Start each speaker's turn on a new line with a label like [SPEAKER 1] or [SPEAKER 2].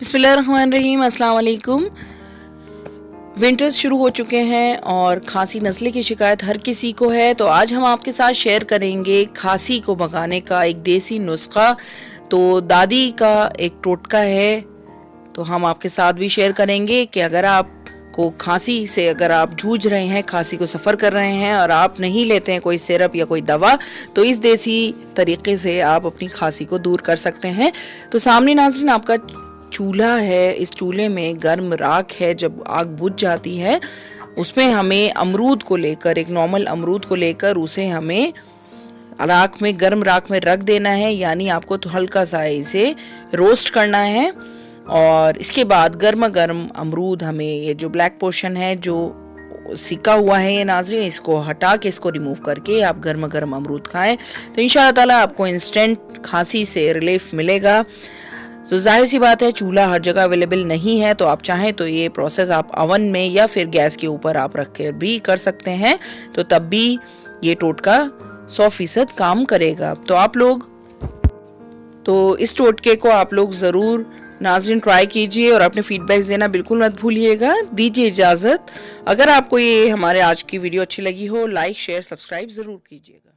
[SPEAKER 1] बिस्मिल्लाहिर्रहमानिर्रहीम, अस्सलाम वालेकुम। विंटर्स शुरू हो चुके हैं और खांसी नज़ले की शिकायत हर किसी को है, तो आज हम आपके साथ शेयर करेंगे खांसी को भगाने का एक देसी नुस्खा। तो दादी का एक टोटका है, तो हम आपके साथ भी शेयर करेंगे कि अगर आप को खांसी से अगर आप जूझ रहे हैं, खांसी को सफ़र कर रहे हैं और आप नहीं लेते हैं कोई सिरप या कोई दवा, तो इस देसी तरीके से आप अपनी खांसी को दूर कर सकते हैं। तो सामने नाज़रीन आपका चूल्हा है, इस चूल्हे में गर्म राख है। जब आग बुझ जाती है उसमें हमें अमरूद को लेकर, एक नॉर्मल अमरूद को लेकर उसे हमें राख में, गर्म राख में रख देना है, यानी आपको तो हल्का सा इसे रोस्ट करना है। और इसके बाद गर्मा गर्म अमरूद, हमें ये जो ब्लैक पोर्शन है जो सिका हुआ है ये नाज़रीन, इसको हटा के, इसको रिमूव करके आप गर्मा गर्म अमरूद खाएं, तो इंशाअल्लाह ताला आपको इंस्टेंट खांसी से रिलीफ मिलेगा। तो जाहिर सी बात है चूल्हा हर जगह अवेलेबल नहीं है, तो आप चाहें तो ये प्रोसेस आप ओवन में या फिर गैस के ऊपर आप रख के भी कर सकते हैं, तो तब भी ये टोटका 100% काम करेगा। तो आप लोग इस टोटके को आप लोग ज़रूर नाज़रीन ट्राई कीजिए और अपने फीडबैक्स देना बिल्कुल मत भूलिएगा। दीजिए इजाज़त। अगर आपको ये हमारे आज की वीडियो अच्छी लगी हो, लाइक शेयर सब्सक्राइब ज़रूर कीजिएगा।